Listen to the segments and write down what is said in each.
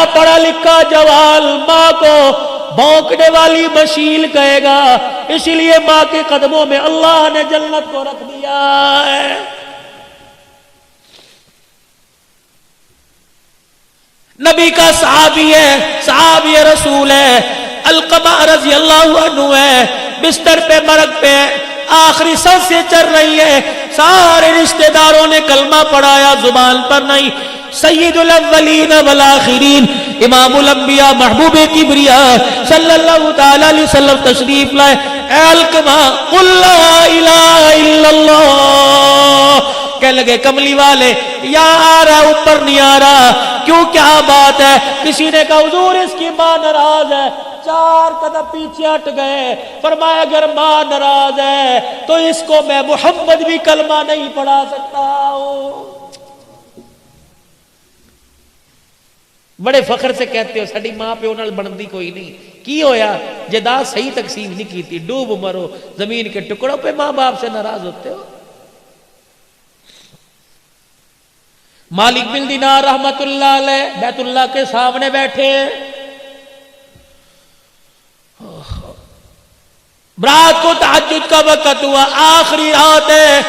بڑا پڑھا لکھا جوال ماں کو بھونکنے والی مشیل کہے گا، اسی لیے ماں کے قدموں میں اللہ نے جنت کو رکھ دیا ہے۔ نبی کا صحابی ہے، صحابی رسول ہے، علقمہ رضی اللہ عنہ ہے، بستر پہ مرگ پہ آخری سانسیں چل رہی ہے، سارے رشتہ داروں نے کلمہ پڑھایا، زبان پر نہیں۔ سید الاولین والآخرین، امام الانبیاء، محبوب کبریاء صلی اللہ تعالی علیہ وسلم تشریف لائے۔ اے علقمہ قل لا الہ الا اللہ، کہنے لگے کملی والے یہاں آ رہا ہے، اوپر نہیں آ رہا، کیوں کیا بات ہے؟ کسی نے کہا حضور اس کی ماں ناراض ہے، 4 قدم پیچھے ہٹ گئے، فرمایا اگر ماں ناراض ہے تو اس کو میں محمد بھی کلمہ نہیں پڑھا سکتا ہوں۔ بڑے فخر سے کہتے ہو ساڈی ماں پیو نال بنتی کوئی نہیں، کی ہویا جائیداد صحیح تقسیم نہیں کی تھی، ڈوب مرو زمین کے ٹکڑوں پہ ماں باپ سے ناراض ہوتے ہو۔ مالک بن دینار رحمت اللہ علیہ بیت اللہ کے سامنے بیٹھے، رات کو تہجد کا وقت ہوا، آخری رات ہے،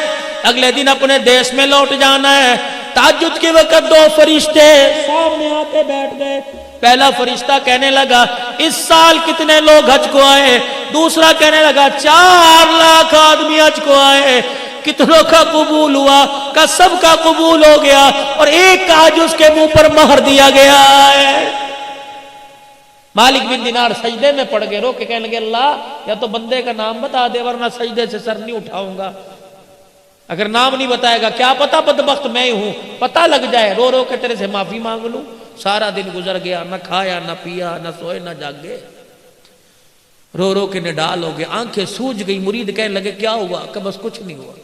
اگلے دن اپنے دیش میں لوٹ جانا ہے۔ تہجد کے وقت 2 فرشتے سامنے آتے بیٹھ گئے۔ پہلا فرشتہ کہنے لگا اس سال کتنے لوگ حج کو آئے؟ دوسرا کہنے لگا 4 لاکھ آدمی حج کو آئے، کتنوں کا قبول ہوا؟ کہ سب کا قبول ہو گیا، اور ایک کا حج اس کے منہ پر مہر دیا گیا ہے۔ مالک بن دینار سجدے میں پڑ گئے، رو کے کہنے لگے اللہ یا تو بندے کا نام بتا دے ورنہ سجدے سے سر نہیں اٹھاؤں گا۔ اگر نام نہیں بتائے گا کیا پتہ بدبخت میں ہی ہوں، پتہ لگ جائے، رو رو کے تیرے سے معافی مانگ لوں۔ سارا دن گزر گیا، نہ کھایا نہ پیا نہ سوئے نہ جاگے، رو رو کے نڈال ہو گئے، آنکھیں سوج گئی۔ مرید کہنے لگے کیا ہوا؟ کہ بس کچھ نہیں ہوا۔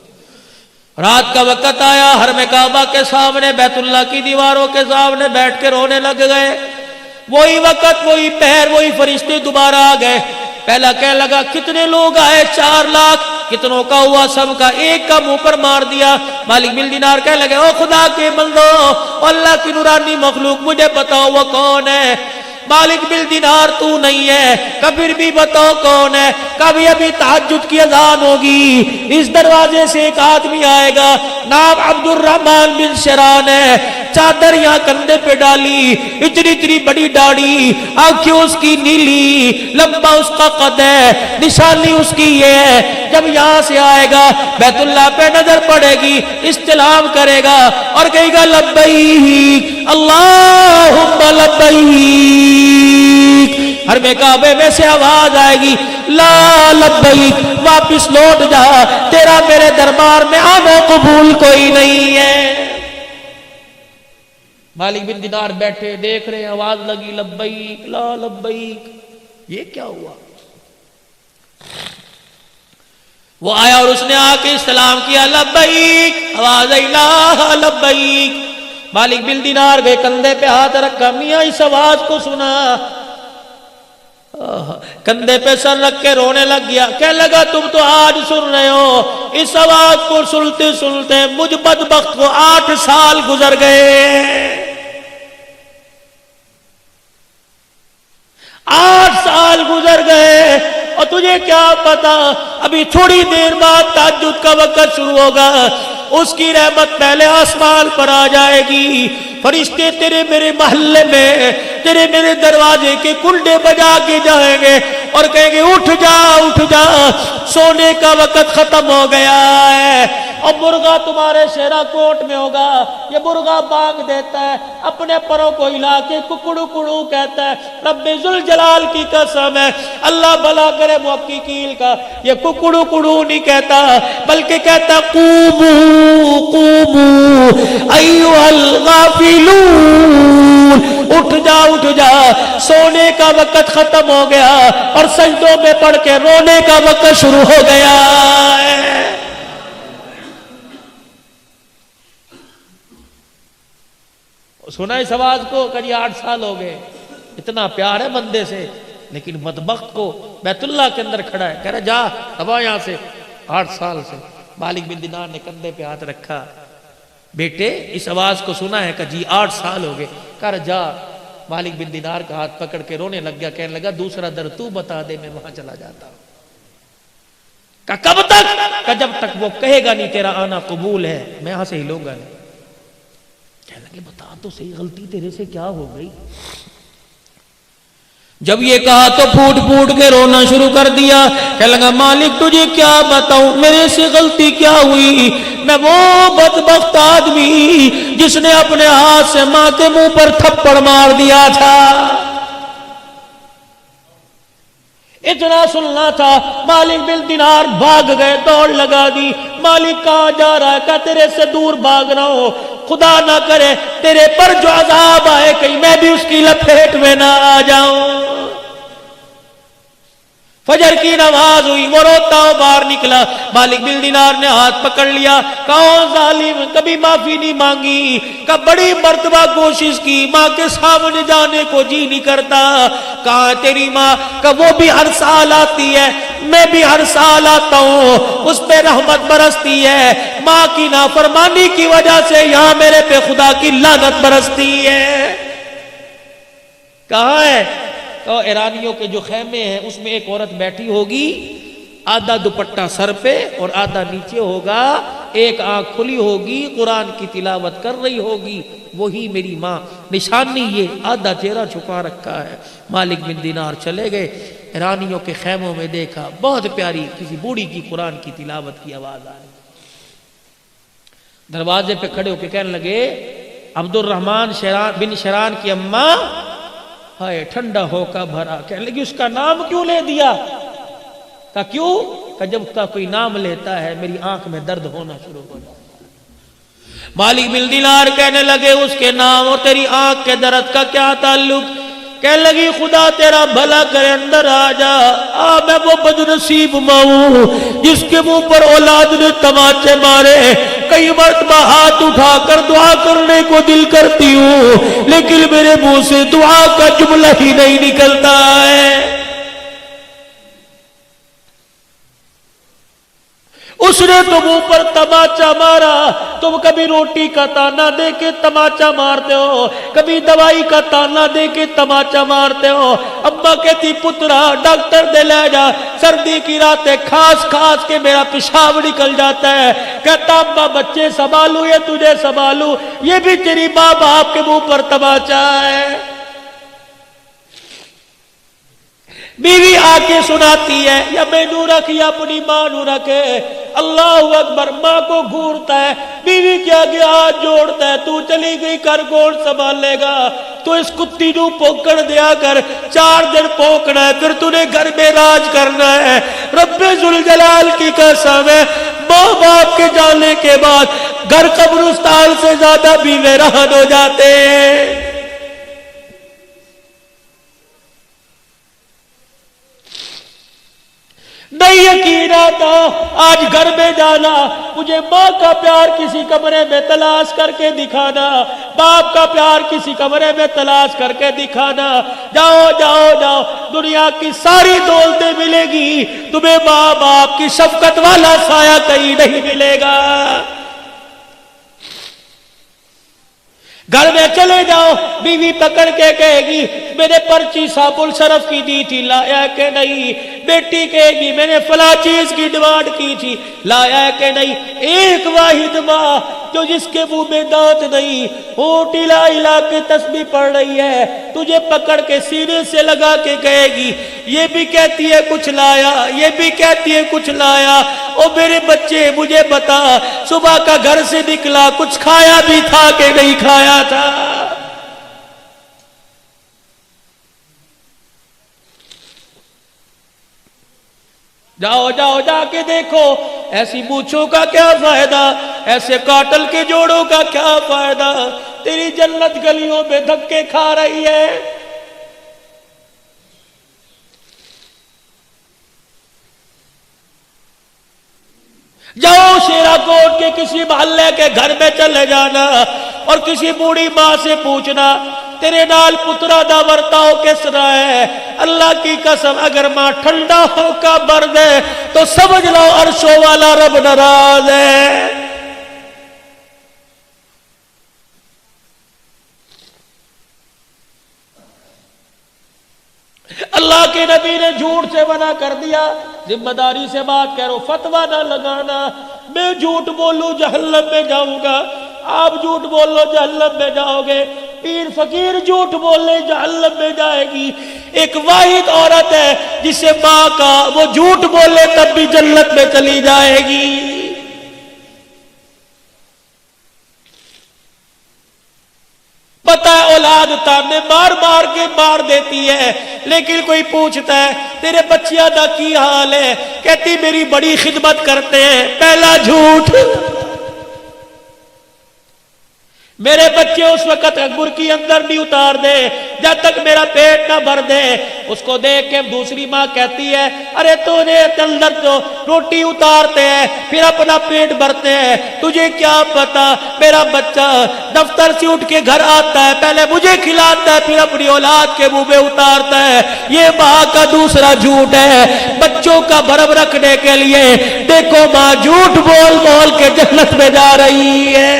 رات کا وقت آیا، حرم کعبہ کے سامنے بیت اللہ کی دیواروں کے سامنے بیٹھ کے رونے لگ گئے۔ وہی وقت وہی پہر وہی فرشتے دوبارہ آ گئے۔ پہلا کہنے لگا کتنے لوگ آئے؟ 4 لاکھ۔ کتنوں کا ہوا؟ سب کا۔ ایک کا منہ پر مار دیا۔ مالک بن دینار کہنے لگے او خدا کے بندو، اللہ کی نورانی مخلوق مجھے بتاؤ وہ کون ہے؟ مالک بن دینار تو نہیں ہے، کبھی بھی بتاؤ کون ہے؟ کبھی ابھی تہجد کی اذان ہوگی، اس دروازے سے ایک آدمی آئے گا، نام عبد الرحمن بن شران ہے، چادر یہاں کندھے پہ ڈالی، اتنی اتنی بڑی داڑھی، آنکھیں اس کی نیلی، لمبا اس کا قد ہے، نشانی اس کی یہ ہے۔ جب یہاں سے آئے گا بیت اللہ پہ نظر پڑے گی، استلام کرے گا اور کہے گا لبیک اللہم لبیک۔ حرم کعبے میں سے آواز آئے گی لا لبیک، واپس لوٹ جا، تیرا میرے دربار میں آنا قبول کوئی نہیں ہے۔ مالک بن دینار بیٹھے دیکھ رہے، آواز لگی لبیک لا لبیک، یہ کیا ہوا؟ وہ آیا اور اس نے آ کے استلام کیا لبیک، آواز آئی لا لبیک۔ مالک بن دینار گئے، کندھے پہ ہاتھ رکھا، میاں اس آواز کو سنا، کندھے پہ سر رکھ کے رونے لگ گیا۔ کہنے لگا تم تو آج سن رہے ہو، اس آواز کو سنتے سنتے مجھ بدبخت کو 8 سال گزر گئے۔ 8 سال گزر گئے، اور تجھے کیا پتا ابھی تھوڑی دیر بعد تہجد کا وقت شروع ہوگا، اس کی رحمت پہلے آسمان پر آ جائے گی، فرشتے تیرے میرے محلے میں تیرے میرے دروازے کے کنڈے بجا کے جائیں گے اور کہیں گے اٹھ جا اٹھ جا، سونے کا وقت ختم ہو گیا ہے۔ اور مرغا تمہارے شہرہ کوٹ میں ہوگا، یہ مرغا بانگ دیتا ہے، اپنے پروں کو ہلا کے ککڑو کڑو کہتا ہے، رب ذوالجلال کی قسم ہے، اللہ بھلا کرے محققین کا، یہ ککڑو کڑو نہیں کہتا بلکہ کہتا قومو قومو ایھا الغافلون، اٹھ جا سونے کا وقت ختم ہو گیا اور سجدوں میں پڑھ کے رونے کا وقت شروع ہو گیا ہے۔ سنا اس آواز کو کہ 8 سال ہو گئے، اتنا پیار ہے بندے سے، لیکن بدبخت کو بیت اللہ کے اندر کھڑا ہے، کہہ رہا جا ابا یہاں سے 8 سال سے۔ مالک بن دینار نے کندھے پہ ہاتھ رکھا، بیٹے اس آواز کو سنا ہے کہ جی 8 سال ہو گئے، کہہ رہا جا مالک بن دینار کا ہاتھ پکڑ کے رونے لگ گیا، کہنے لگا دوسرا در تو بتا دے، میں وہاں چلا جاتا ہوں۔ کہا کب تک؟ کہا جب تک وہ کہے گا نہیں تیرا آنا قبول ہے، میں یہاں سے ہلوں گا نہیں۔ کہنے لگے بتا تو صحیح غلطی تیرے سے کیا ہو گئی؟ جب یہ کہا تو پھوٹ پھوٹ کے رونا شروع کر دیا، کہنے لگا مالک تجھے کیا بتاؤں، میرے سے غلطی کیا ہوئی؟ میں وہ بدبخت آدمی جس نے اپنے ہاتھ سے ماں کے منہ پر تھپڑ مار دیا تھا۔ اتنا سننا تھا، مالک بن دینار بھاگ گئے، دوڑ لگا دی۔ مالک کہاں جا رہا ہے؟ کہا تیرے سے دور بھاگ رہا ہوں، خدا نہ کرے تیرے پر جو عذاب آئے کہیں میں بھی اس کی لپیٹ میں نہ آ جاؤں۔ فجر کی نماز ہوئی، وہ روتا ہو باہر نکلا، مالک بن دینار نے ہاتھ پکڑ لیا، کہا ظالم کبھی معافی نہیں مانگی، کہا بڑی مرتبہ کوشش کی، ماں کے سامنے جانے کو جی نہیں کرتا، کہا تیری ماں، کہا وہ بھی ہر سال آتی ہے، میں بھی ہر سال آتا ہوں، اس پہ رحمت برستی ہے، ماں کی نافرمانی کی وجہ سے یہاں میرے پہ خدا کی لعنت برستی ہے۔ کہاں ہے؟ ایرانیوں کے جو خیمے ہیں اس میں ایک عورت بیٹھی ہوگی، آدھا دوپٹہ سر پہ اور آدھا نیچے ہوگا، ایک آنکھ کھلی ہوگی، قرآن کی تلاوت کر رہی ہوگی، وہی میری ماں، نشانی یہ آدھا چہرہ چھپا رکھا ہے۔ مالک بن دینار چلے گئے، ایرانیوں کے خیموں میں دیکھا، بہت پیاری کسی بوڑھی کی قرآن کی تلاوت کی آواز آ رہی، دروازے پہ کھڑے ہو کے کہنے لگے عبد الرحمن بن شران کی اماں، ہائے ٹھنڈا ہو کا بھرا، کہنے لگی اس کا نام کیوں لے دیا؟ کہا کیوں؟ کہ جب کا کوئی نام لیتا ہے میری آنکھ میں درد ہونا شروع ہو جاتا ہے۔ مالک بن دینار کہنے لگے اس کے نام اور تیری آنکھ کے درد کا کیا تعلق؟ کہنے لگی خدا تیرا بھلا کرے اندر آ جا، میں وہ بدنصیب ماں ہوں جس کے منہ پر اولاد نے تماچے مارے، کئی مرتبہ ہاتھ اٹھا کر دعا کرنے کو دل کرتی ہوں لیکن میرے منہ سے دعا کا جملہ ہی نہیں نکلتا ہے۔ اس نے تم اوپر تماچا مارا، تم کبھی روٹی کا تانا دے کے تماچا مارتے ہو، کبھی دوائی کا تانا دے کے تماچا مارتے ہو۔ اماں کہتی پترا ڈاکٹر دے لے جا، سردی کی راتیں کھاس کھاس کے میرا پیشاب نکل جاتا ہے۔ کہتا اماں بچے سنبھالوں یا تجھے سنبھالوں؟ یہ بھی تیری ماں باپ کے منہ پر تماچا ہے۔ بیوی آ کے سناتی ہے، یا میں نو رکھ یا اپنی ماں نو رکھے، اللہ اکبر، ماں کو گھورتا ہے، بیوی کے آگے ہاتھ جوڑتا ہے، تو چلی گئی کر کون سنبھال لے گا؟ تو اس کتی نو پوکڑ دیا کر، 4 دن پوکڑا ہے، پھر تو نے گھر میں راج کرنا ہے۔ رب ذوالجلال کی قسم ہے، ماں باپ کے جانے کے بعد گھر قبرستان سے زیادہ بھی ویران ہو جاتے ہیں۔ نہیں یقین آتا، آج گھر میں جانا، مجھے ماں کا پیار کسی کمرے میں تلاش کر کے دکھانا، باپ کا پیار کسی کمرے میں تلاش کر کے دکھانا، جاؤ جاؤ جاؤ، دنیا کی ساری دولتیں ملے گی، تمہیں ماں باپ کی شفقت والا سایہ کہیں نہیں ملے گا۔ گھر میں چلے جاؤ، بیوی پکڑ کے کہے گی میں نے پرچی صاحب الشرف کی دی تھی، لایا کہ نہیں؟ بیٹی کہے گی میں نے فلاں چیز کی ڈیمانڈ کی تھی، لایا کہ نہیں؟ ایک واحد ماں جو جس کے منہ میں دانت نہیں، ہونٹ ہلا ہلا کے تسبیح پڑھ رہی ہے، تجھے پکڑ کے سینے سے لگا کے کہے گی یہ بھی کہتی ہے کچھ لایا، یہ بھی کہتی ہے کچھ لایا۔ او میرے بچے مجھے بتا، صبح کا گھر سے نکلا کچھ کھایا بھی تھا کہ نہیں کھایا تھا؟ جاؤ جاؤ جا کے دیکھو، ایسی مونچھوں کا کیا فائدہ، ایسے کاٹل کے جوڑوں کا کیا فائدہ، تیری جنت گلیوں میں دھکے کھا رہی ہے۔ جاؤ شیرا کوٹ کے کسی محلے کے گھر میں چلے جانا اور کسی بوڑھی ماں سے پوچھنا تیرے نال پترا دا ورتاؤ کس طرح ہے؟ اللہ کی قسم اگر ماں ٹھنڈا ہو کا برد ہے تو سمجھ لو عرشوں والا رب ناراض ہے۔ اللہ کے نبی نے جھوٹ سے منع کر دیا، ذمہ داری سے بات کہہ رہا ہوں، فتویٰ نہ لگانا، میں جھوٹ بولوں جہنم میں جاؤں گا، آپ جھوٹ بول لو جہنم میں جاؤ گے، پیر فقیر جھوٹ بول لے جہنم میں جائے گی۔ ایک واحد عورت ہے جسے ماں کا وہ جھوٹ بولے تب بھی جنت میں چلی جائے گی۔ پتہ ہے اولاد تانے مار مار کے مار دیتی ہے، لیکن کوئی پوچھتا ہے تیرے بچیاں دا کی حال ہے، کہتی میری بڑی خدمت کرتے ہیں۔ پہلا جھوٹ، میرے بچے اس وقت برکی اندر نہیں اتار دے جب تک میرا پیٹ نہ بھر دے۔ اس کو دیکھ کے دوسری ماں کہتی ہے ارے تو نے اندر تو روٹی اتارتے ہیں پھر اپنا پیٹ بھرتے ہیں، تجھے کیا پتا میرا بچہ دفتر سے اٹھ کے گھر آتا ہے پہلے مجھے کھلاتا ہے پھر اپنی اولاد کے منہ میں اتارتا ہے۔ یہ ماں کا دوسرا جھوٹ ہے بچوں کا بھرم رکھنے کے لیے۔ دیکھو ماں جھوٹ بول بول کے جنت میں جا رہی ہے۔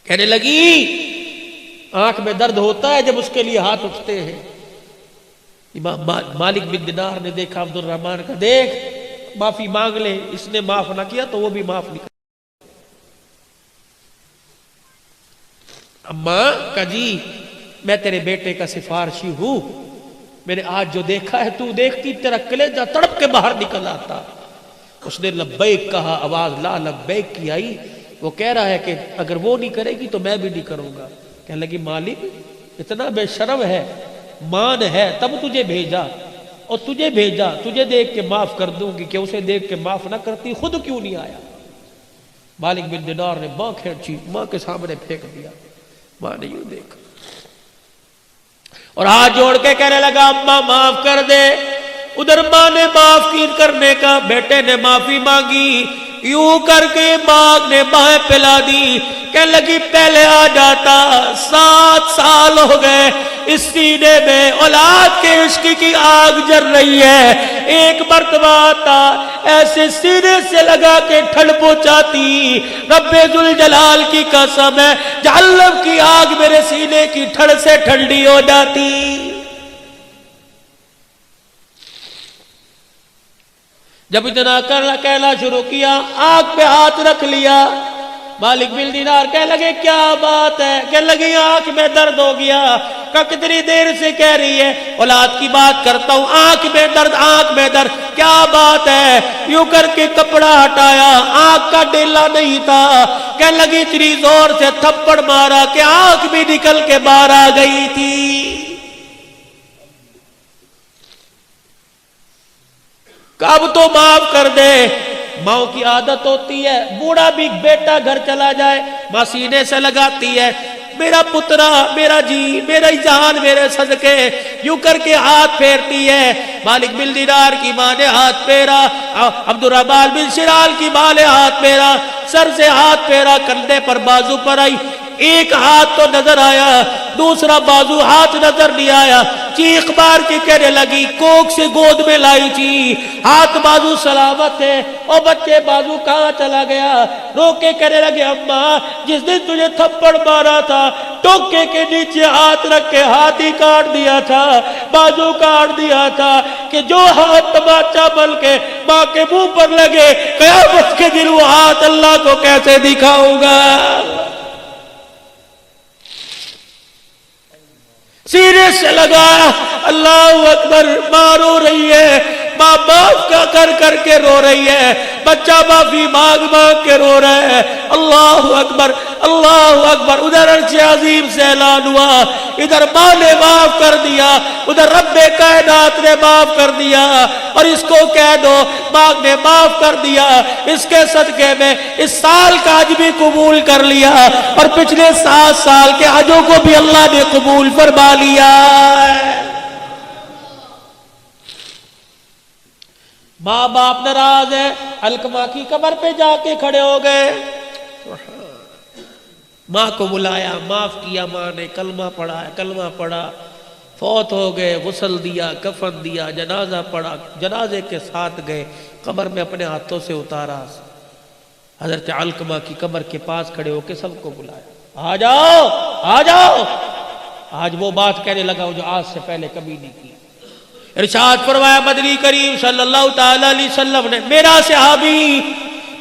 کہنے لگی آنکھ میں درد ہوتا ہے جب اس کے لیے ہاتھ اٹھتے ہیں۔ امام مالک بن دینار نے دیکھا عبد الرحمن کا، دیکھ معافی مانگ لے، اس نے معاف نہ کیا تو وہ بھی معاف نہیں کرتا۔ اماں کا جی میں تیرے بیٹے کا سفارشی ہوں، میں نے آج جو دیکھا ہے تو دیکھتی تیرا کلیجہ تڑپ کے باہر نکل آتا۔ اس نے لبیک کہا، آواز لا لبیک کی آئی۔ وہ کہہ رہا ہے کہ اگر وہ نہیں کرے گی تو میں بھی نہیں کروں گا۔ کہنے لگی مالک اتنا بے شرم ہے، مان ہے تب تجھے بھیجا، اور تجھے بھیجا تجھے دیکھ کے معاف کر دوں گی کہ اسے دیکھ کے معاف نہ کرتی خود کیوں نہیں آیا۔ مالک بن دینار نے ماں کھینچی، ماں کے سامنے پھینک دیا۔ ماں نے یوں دیکھا اور ہاتھ جوڑ کے کہنے لگا اماں معاف کر دے۔ ادھر ماں نے معاف کی کرنے کا، بیٹے نے معافی مانگی، یوں کر کے ماں نے بائیں پلا دی۔ کہنے لگی پہلے آ جاتا، 7 سال ہو گئے اس سینے میں اولاد کے عشق کی آگ جل رہی ہے، ایک مرتبہ آتا ایسے سینے سے لگا کے ٹھنڈ پہنچاتی۔ رب ذوالجلال کی قسم ہے جہنم کی آگ میرے سینے کی ٹھنڈ سے ٹھنڈی ہو جاتی۔ جب اتنا کہنا شروع کیا آنکھ پہ ہاتھ رکھ لیا۔ مالک بن دینار کہنے لگے کیا بات ہے؟ کہنے لگی آنکھ میں درد ہو گیا۔ کہ کتنی دیر سے کہہ رہی ہے اولاد کی بات کرتا ہوں، آنکھ میں درد آنکھ میں درد، کیا بات ہے؟ یوں کر کے کپڑا ہٹایا، آنکھ کا ڈیلا نہیں تھا۔ کہنے لگی اتنی زور سے تھپڑ مارا کہ آنکھ بھی نکل کے باہر آ گئی تھی۔ کب تو معاف کر دے۔ ماں کی عادت ہوتی ہے بوڑھا بھی بیٹا گھر چلا جائے ماں سینے سے لگاتی ہے، میرا پترا میرا جی میرا جان میرے صدقے، یوں کر کے ہاتھ پھیرتی ہے۔ مالک بن دینار کی ماں نے ہاتھ پھیرا، عبد الرحمن بن شرال کی ماں نے ہاتھ پھیرا، سر سے ہاتھ پھیرا، کندھے پر بازو پر آئی، ایک ہاتھ تو نظر آیا دوسرا بازو ہاتھ نظر نہیں آیا۔ چیخ مار کے کہنے لگی کوک سے گود میں لائی تھی، ہاتھ بازو سلامت ہے، اور بچے بازو کہاں چلا گیا؟ رو کے کہنے لگے اماں جس دن تجھے تھپڑ مارا تھا ٹوکے کے نیچے ہاتھ رکھ کے ہاتھ ہی کاٹ دیا تھا، بازو کاٹ دیا تھا، کہ جو ہاتھ تماچا بن کے ماں کے منہ پر لگے قیامت کے دن وہ ہاتھ اللہ کو کیسے دکھاؤں گا؟ سینے سے لگایا، اللہ اکبر، ماں رو رہی ہے، ماں معاف کر کر کے رو رہی ہے، بچہ معافی مانگ مانگ کے رو رہا ہے۔ اللہ اکبر اللہ اکبر۔ ادھر عرش عظیم سے اعلان ہوا، ادھر ماں نے معاف کر دیا، ادھر رب کائنات نے معاف کر دیا، اور اس کو کہہ دو ماں نے معاف کر دیا، اس کے صدقے میں اس سال کا حج بھی قبول کر لیا، اور پچھلے 7 سال کے حجوں کو بھی اللہ نے قبول فرما لیا۔ ماں باپ ناراض ہے، علقمہ کی قبر پہ جا کے کھڑے ہو گئے، ماں کو بلایا، معاف کیا، ماں نے کلمہ پڑھا، کلمہ پڑھا، فوت ہو گئے، غسل دیا، کفن دیا، جنازہ پڑھا، جنازے کے ساتھ گئے، قبر میں اپنے ہاتھوں سے اتارا، حضرت علقمہ کی قبر کے پاس کھڑے ہو کے سب کو بلایا، آ جاؤ آ جاؤ. آج وہ بات کہنے لگا جو آج سے پہلے کبھی نہیں کی. ارشاد فرمایا مدنی کریم صلی اللہ تعالی علیہ وسلم نے, میرا صحابی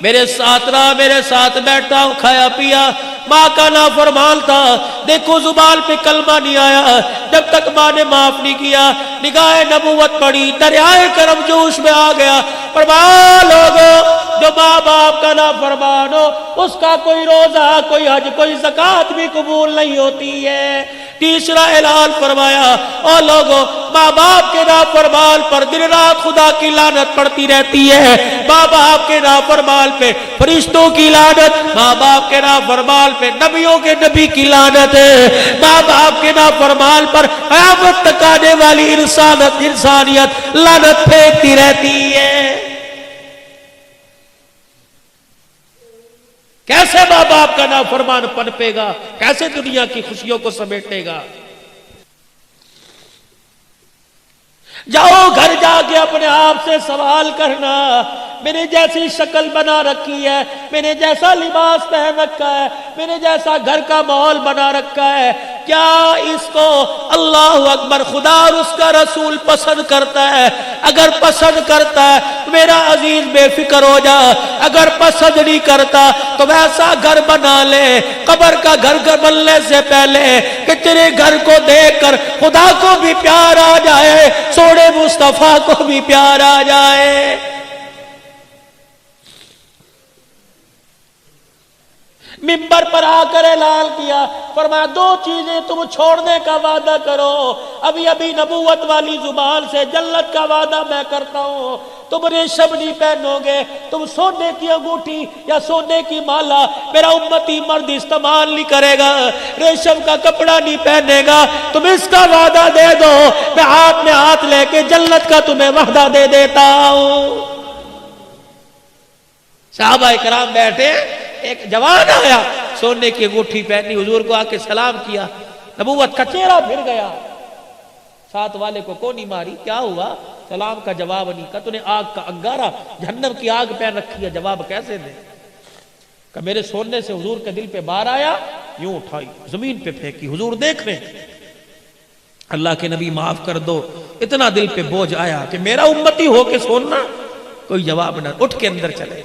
میرے ساتھ رہا, میرے ساتھ بیٹھا, کھایا پیا, ماں کا نافرمان تھا, دیکھو زبان پہ کلمہ نہیں آیا جب تک ماں نے معاف نہیں کیا. نگاہ نبوت پڑی, دریائے کرم جوش میں آ گیا. فرمایا لوگوں جو ماں باپ کا نافرمان ہو اس کا کوئی روزہ, کوئی حج, کوئی زکوٰۃ بھی قبول نہیں ہوتی ہے. تیسرا اعلان فرمایا, اور لوگوں ماں باپ کے نافرمان پر دن رات خدا کی لعنت پڑتی رہتی ہے. ماں باپ کے نافرمان پہ فرشتوں کی لعنت, ماں باپ کے نافرمان پہ نبیوں کے نبی کی لعنت ہے. ماں باپ کے نافرمان پر قیامت تک آنے والی انسانیت لعنت پھینکتی رہتی ہے. کیسے ماں باپ کا نافرمان پنپے گا, کیسے دنیا کی خوشیوں کو سمیٹے گا. جاؤ گھر جا کے اپنے آپ سے سوال کرنا, میں نے جیسی شکل بنا رکھی ہے, میں نے جیسا لباس پہن رکھا ہے, میں نے جیسا گھر کا ماحول بنا رکھا ہے, کیا اس کو اللہ اکبر خدا اور اس کا رسول پسند کرتا ہے؟ اگر پسند کرتا ہے میرا عزیز بے فکر ہو جا, اگر پسند نہیں کرتا تو ویسا گھر بنا لے قبر کا گھر بننے سے پہلے کہ تیرے گھر کو دیکھ کر خدا کو بھی پیار آ جائے, سوڑے مصطفیٰ کو بھی پیار آ جائے. منبر پر آ کر اعلان کیا, فرمایا دو چیزیں تم چھوڑنے کا وعدہ کرو. ابھی ابھی نبوت والی زبان سے جنت کا وعدہ میں کرتا ہوں, تم ریشم نہیں پہنو گے, تم سونے کی انگوٹھی یا سونے کی مالا میرا امتی مرد استعمال نہیں کرے گا, ریشم کا کپڑا نہیں پہنے گا. تم اس کا وعدہ دے دو, میں ہاتھ لے کے جنت کا تمہیں وعدہ دے دیتا ہوں. صحابہ کرام بیٹھے, ایک جوان آیا, سونے کی انگوٹھی پہنی, حضور کو آ کے سلام کیا, نبوت کا چہرہ پھر گیا. ساتھ والے کو کونی ماری, کیا ہوا؟ سلام کا جواب نہیں. کہا تو نے آگ کا انگارہ, جہنم کی آگ پہن رکھی ہے, جواب کیسے دے؟ کہ میرے سونے سے حضور کے دل پہ بار آیا, یوں اٹھائی زمین پہ پھینکی, حضور دیکھ رہے, اللہ کے نبی معاف کر دو, اتنا دل پہ بوجھ آیا کہ میرا امتی ہو کے سوننا. کوئی جواب نہ, اٹھ کے اندر چلے.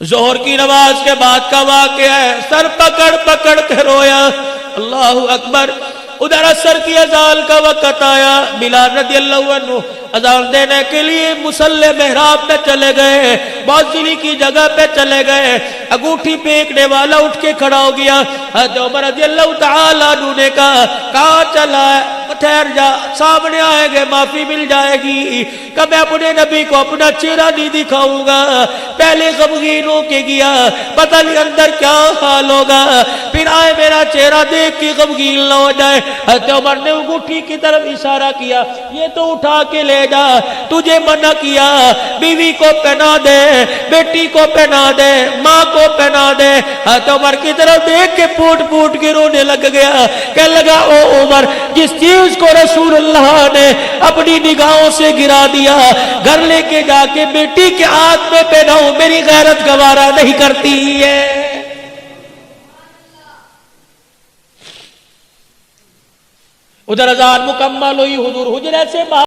ظہر کی نماز کے بعد کا واقعہ ہے, سر پکڑ پکڑ کے رویا, اللہ اکبر. ادھر عصر کی اذان کا وقت آیا, بلال رضی اللہ عنہ اذان دینے کے لیے مصلی محراب پہ چلے گئے, موذنی کی جگہ پہ چلے گئے. انگوٹھی پھینکنے والا اٹھ کے کھڑا ہو گیا. حضرت عمر رضی اللہ تعالیٰ عنہ نے کہا, کہاں چلا ہے؟ ٹھہر جا, سامنے آئیں گے معافی مل جائے گی. کہ میں اپنے نبی کو اپنا چہرہ نہیں دکھاؤں گا. پہلے غمگین ہو کے گیا, پتہ نہیں اندر کیا حال ہوگا, پھر آئے میرا چہرہ دیکھ کے غمگین نہ ہو جائے. حضرت عمر نے انگوٹھی کی طرف اشارہ کیا, یہ تو اٹھا کے لے جا, تجھے منع کیا, بیوی کو پہنا دے, بیٹی کو پہنا دے, ماں کو پہنا دے. حضرت عمر کی طرف دیکھ کے پھوٹ پھوٹ کے رونے لگ گیا. کہنے لگا, او عمر, جس چیز کو رسول اللہ نے اپنی نگاہوں سے گرا دیا, گھر لے کے جا کے بیٹی کے ہاتھ میں پہناؤں, میری غیرت گوارا نہیں کرتی ہے. ادھر اذان مکمل ہوئی, حضور حجرے سے